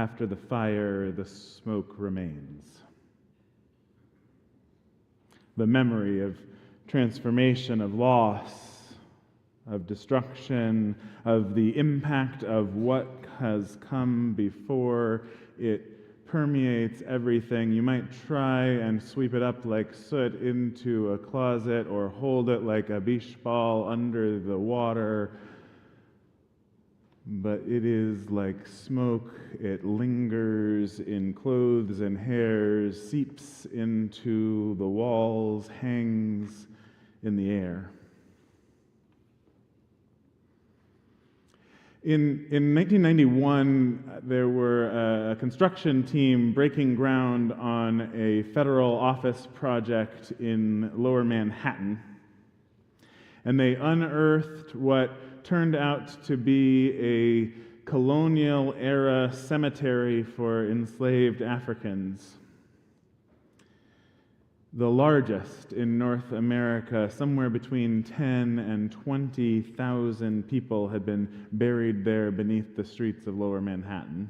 after the fire, the smoke remains. The memory of transformation, of loss, of destruction, of the impact of what has come before, it permeates everything. You might try and sweep it up like soot into a closet or hold it like a beach ball under the water, but it is like smoke. It lingers in clothes and hairs, seeps into the walls, hangs in the air. In 1991, there were a construction team breaking ground on a federal office project in Lower Manhattan, and they unearthed what turned out to be a colonial-era cemetery for enslaved Africans. The largest in North America. Somewhere between 10 and 20,000 people had been buried there beneath the streets of Lower Manhattan.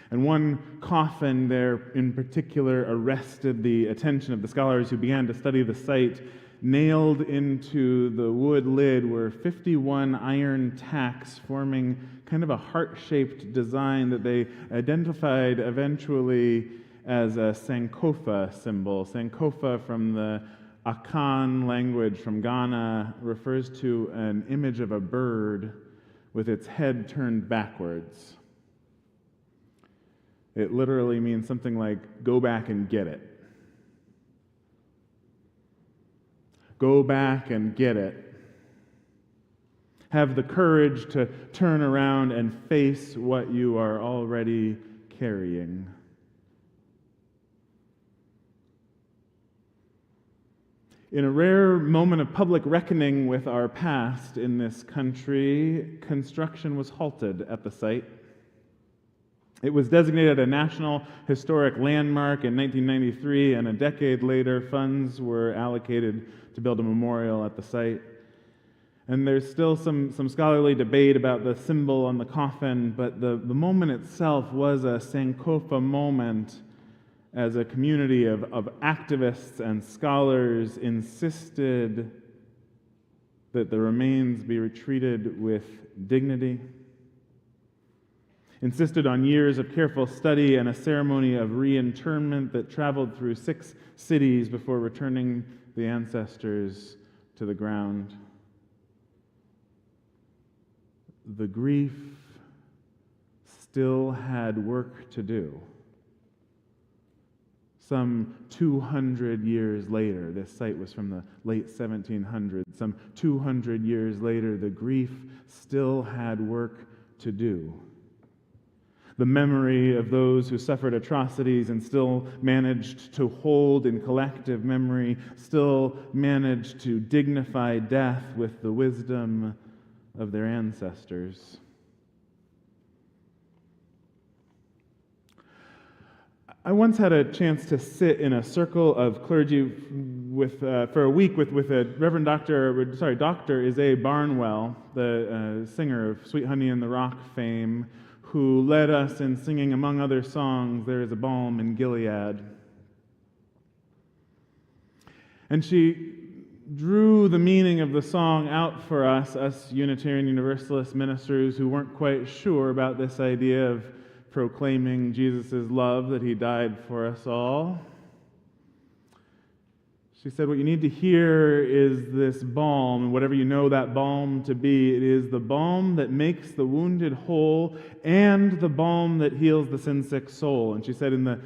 And one coffin there in particular arrested the attention of the scholars who began to study the site. Nailed into the wood lid were 51 iron tacks forming kind of a heart-shaped design that they identified eventually as a Sankofa symbol. Sankofa, from the Akan language from Ghana, refers to an image of a bird with its head turned backwards. It literally means something like, go back and get it. Go back and get it. Have the courage to turn around and face what you are already carrying. In a rare moment of public reckoning with our past in this country, construction was halted at the site. It was designated a National Historic Landmark in 1993, and a decade later, funds were allocated to build a memorial at the site. And there's still some scholarly debate about the symbol on the coffin, but the moment itself was a Sankofa moment, as a community of activists and scholars insisted that the remains be treated with dignity, insisted on years of careful study and a ceremony of reinterment that traveled through 6 cities before returning the ancestors to the ground. The grief still had work to do. Some 200 years later, this site was from the late 1700s, some 200 years later, the grief still had work to do. The memory of those who suffered atrocities and still managed to hold in collective memory, still managed to dignify death with the wisdom of their ancestors. I once had a chance to sit in a circle of clergy for a week with a Dr. Isaiah Barnwell, the singer of Sweet Honey in the Rock fame, who led us in singing, among other songs, There is a Balm in Gilead. And she drew the meaning of the song out for us Unitarian Universalist ministers who weren't quite sure about this idea of proclaiming Jesus' love, that he died for us all. She said, what you need to hear is this balm, and whatever you know that balm to be, it is the balm that makes the wounded whole and the balm that heals the sin-sick soul. And she said, in the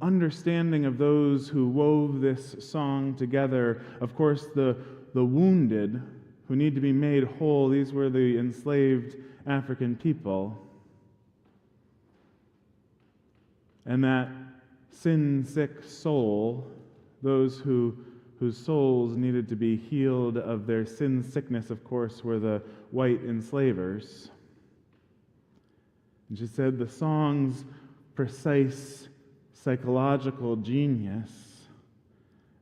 understanding of those who wove this song together, of course, the wounded who need to be made whole, these were the enslaved African people. And that sin-sick soul, those whose souls needed to be healed of their sin sickness, of course, were the white enslavers. And she said the song's precise psychological genius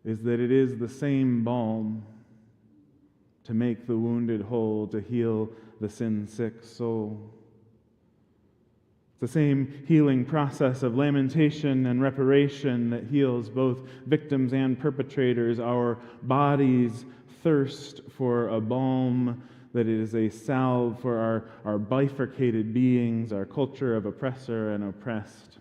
is that it is the same balm to make the wounded whole, to heal the sin-sick soul. It's the same healing process of lamentation and reparation that heals both victims and perpetrators. Our bodies thirst for a balm that is a salve for our bifurcated beings, our culture of oppressor and oppressed.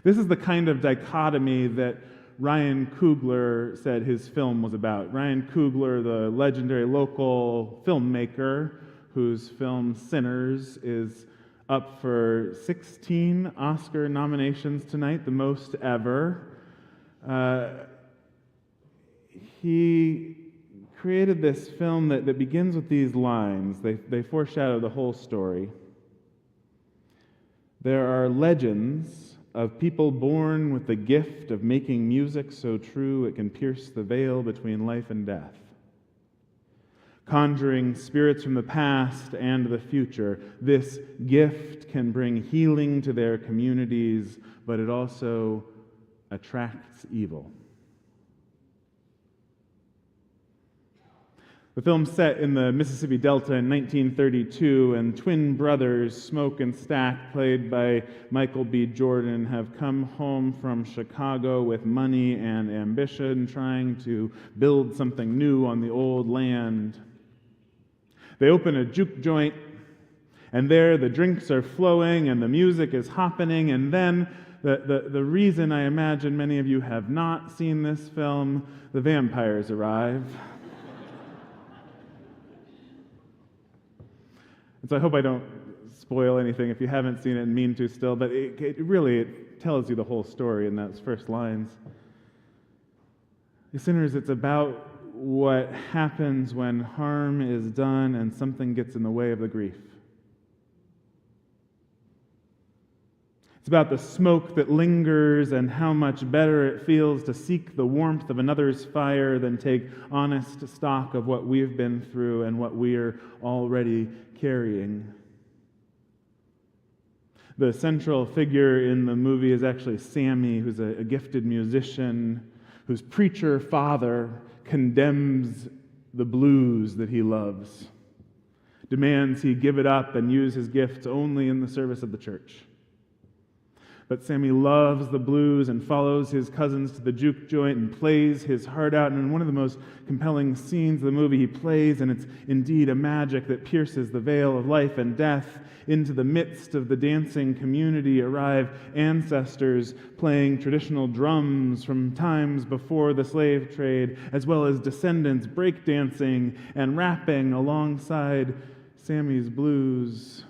This is the kind of dichotomy that Ryan Coogler said his film was about. Ryan Coogler, the legendary local filmmaker whose film Sinners is up for 16 Oscar nominations tonight, the most ever. He created this film that begins with these lines. They foreshadow the whole story. There are legends of people born with the gift of making music so true it can pierce the veil between life and death, conjuring spirits from the past and the future. This gift can bring healing to their communities, but it also attracts evil. The film's set in the Mississippi Delta in 1932, and twin brothers, Smoke and Stack, played by Michael B. Jordan, have come home from Chicago with money and ambition, trying to build something new on the old land. They open a juke joint, and there the drinks are flowing and the music is happening, and then the reason I imagine many of you have not seen this film, the vampires arrive. And so I hope I don't spoil anything if you haven't seen it and mean to still, but it really tells you the whole story in those first lines. Sinners, it's about what happens when harm is done and something gets in the way of the grief. It's about the smoke that lingers and how much better it feels to seek the warmth of another's fire than take honest stock of what we've been through and what we're already carrying. The central figure in the movie is actually Sammy, who's a gifted musician, whose preacher father condemns the blues that he loves, demands he give it up and use his gifts only in the service of the church. But Sammy loves the blues and follows his cousins to the juke joint and plays his heart out. And in one of the most compelling scenes of the movie, he plays, and it's indeed a magic that pierces the veil of life and death. Into the midst of the dancing community arrive ancestors playing traditional drums from times before the slave trade, as well as descendants breakdancing and rapping alongside Sammy's blues.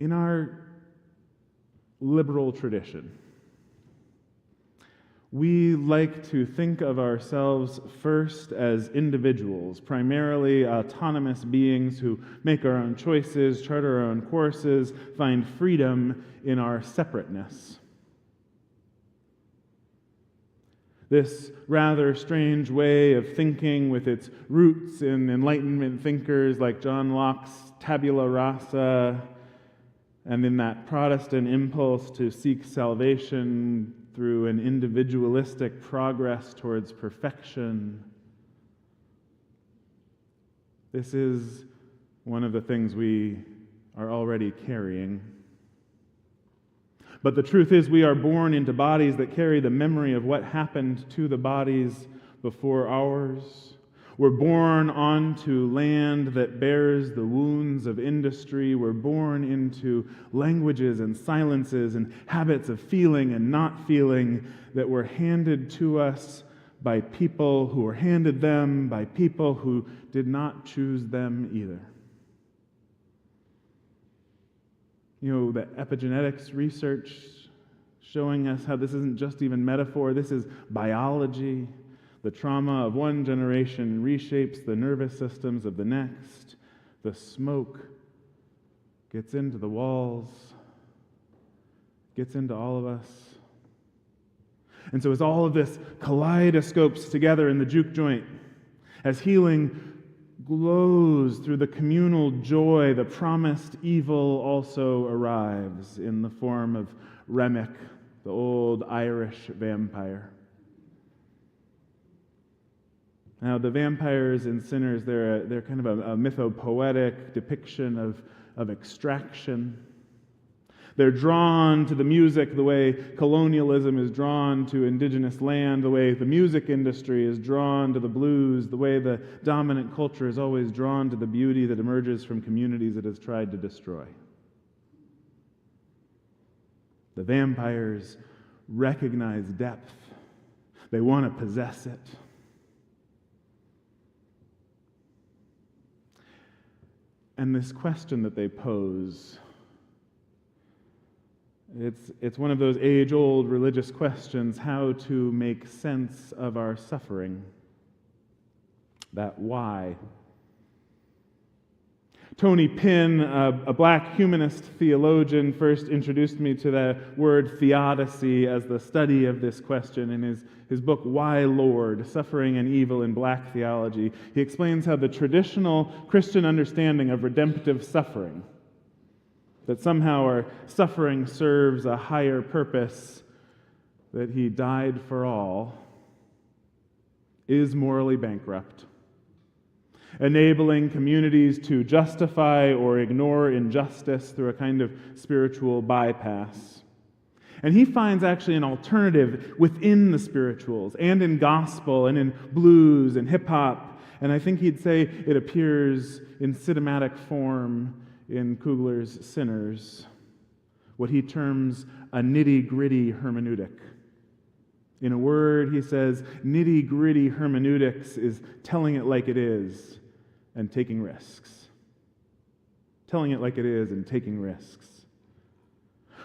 In our liberal tradition, we like to think of ourselves first as individuals, primarily autonomous beings who make our own choices, chart our own courses, find freedom in our separateness. This rather strange way of thinking, with its roots in Enlightenment thinkers like John Locke's tabula rasa, and in that Protestant impulse to seek salvation through an individualistic progress towards perfection. This is one of the things we are already carrying. But the truth is, we are born into bodies that carry the memory of what happened to the bodies before ours. We're born onto land that bears the wounds of industry. We're born into languages and silences and habits of feeling and not feeling that were handed to us by people who were handed them by people who did not choose them either. You know, the epigenetics research showing us how this isn't just even metaphor, this is biology. The trauma of one generation reshapes the nervous systems of the next. The smoke gets into the walls, gets into all of us. And so as all of this kaleidoscopes together in the juke joint, as healing glows through the communal joy, the promised evil also arrives in the form of Remick, the old Irish vampire. Now, the vampires and sinners, they're kind of a mythopoetic depiction of extraction. They're drawn to the music the way colonialism is drawn to indigenous land, the way the music industry is drawn to the blues, the way the dominant culture is always drawn to the beauty that emerges from communities it has tried to destroy. The vampires recognize depth. They want to possess it. And this question that they pose, it's one of those age-old religious questions, how to make sense of our suffering. That why. Tony Pinn, a black humanist theologian, first introduced me to the word theodicy as the study of this question in his book, Why Lord? Suffering and Evil in Black Theology. He explains how the traditional Christian understanding of redemptive suffering, that somehow our suffering serves a higher purpose, that he died for all, is morally bankrupt, enabling communities to justify or ignore injustice through a kind of spiritual bypass. And he finds actually an alternative within the spirituals and in gospel and in blues and hip-hop. And I think he'd say it appears in cinematic form in Kugler's Sinners, what he terms a nitty-gritty hermeneutic. In a word, he says, nitty-gritty hermeneutics is telling it like it is and taking risks. Telling it like it is and taking risks.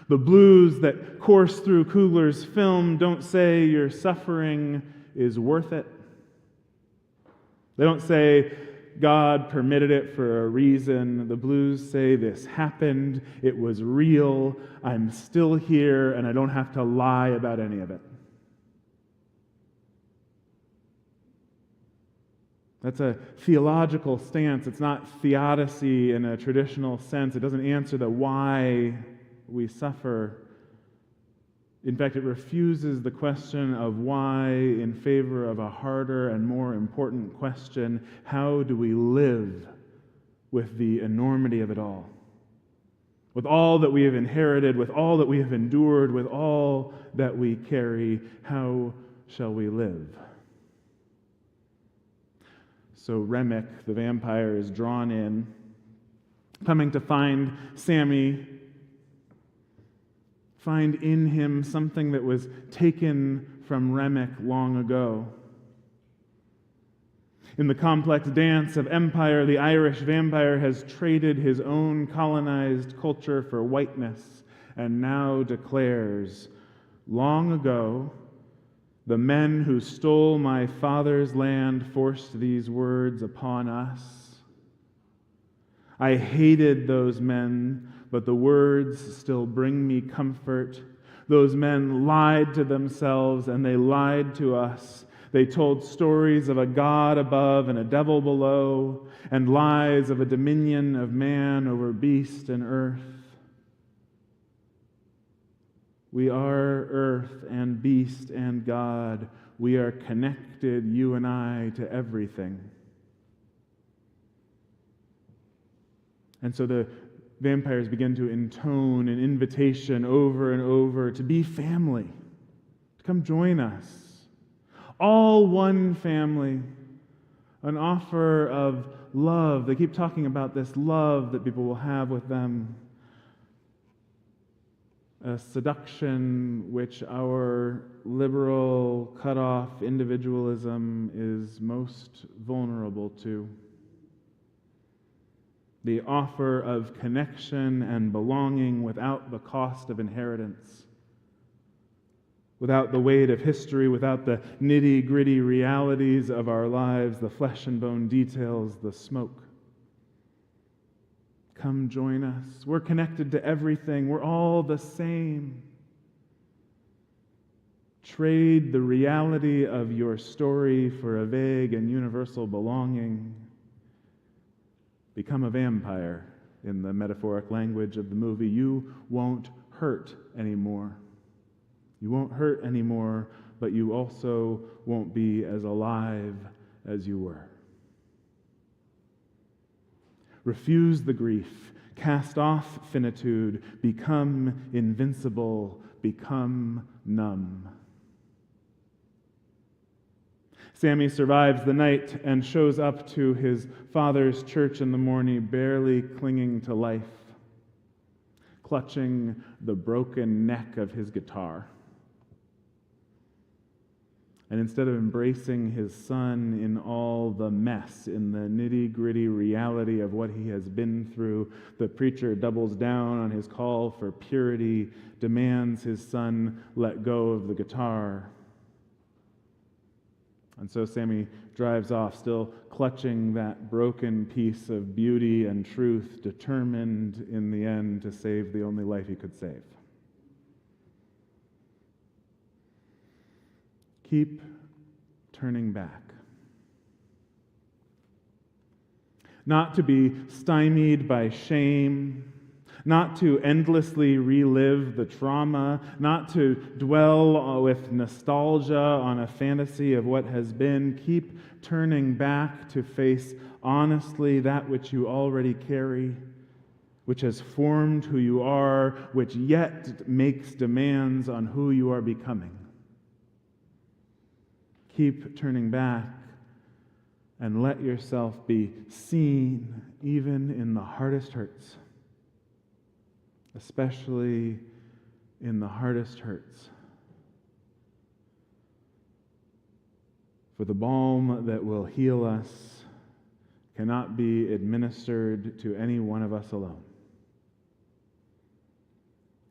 The blues that course through Kugler's film don't say your suffering is worth it. They don't say God permitted it for a reason. The blues say this happened, it was real, I'm still here, and I don't have to lie about any of it. That's a theological stance. It's not theodicy in a traditional sense. It doesn't answer the why we suffer. In fact, it refuses the question of why in favor of a harder and more important question: how do we live with the enormity of it all? With all that we have inherited, with all that we have endured, with all that we carry, how shall we live? So Remick, the vampire, is drawn in, coming to find Sammy, find in him something that was taken from Remick long ago. In the complex dance of empire, the Irish vampire has traded his own colonized culture for whiteness and now declares, long ago, the men who stole my father's land forced these words upon us. I hated those men, but the words still bring me comfort. Those men lied to themselves and they lied to us. They told stories of a God above and a devil below, and lies of a dominion of man over beast and earth. We are earth and beast and God. We are connected, you and I, to everything. And so the vampires begin to intone an invitation over and over to be family, to come join us. All one family, an offer of love. They keep talking about this love that people will have with them. A seduction which our liberal, cut-off individualism is most vulnerable to. The offer of connection and belonging without the cost of inheritance, without the weight of history, without the nitty-gritty realities of our lives, the flesh and bone details, the smoke. Come join us. We're connected to everything. We're all the same. Trade the reality of your story for a vague and universal belonging. Become a vampire, in the metaphoric language of the movie. You won't hurt anymore. You won't hurt anymore, but you also won't be as alive as you were. Refuse the grief, cast off finitude, become invincible, become numb. Sammy survives the night and shows up to his father's church in the morning, barely clinging to life, clutching the broken neck of his guitar. And instead of embracing his son in all the mess, in the nitty-gritty reality of what he has been through, the preacher doubles down on his call for purity, demands his son let go of the guitar. And so Sammy drives off, still clutching that broken piece of beauty and truth, determined in the end to save the only life he could save. Keep turning back. Not to be stymied by shame, not to endlessly relive the trauma, not to dwell with nostalgia on a fantasy of what has been. Keep turning back to face honestly that which you already carry, which has formed who you are, which yet makes demands on who you are becoming. Keep turning back and let yourself be seen even in the hardest hurts, especially in the hardest hurts. For the balm that will heal us cannot be administered to any one of us alone.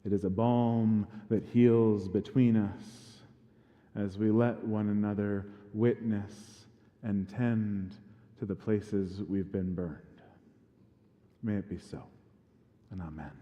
It is a balm that heals between us as we let one another witness and tend to the places we've been burned. May it be so, and amen.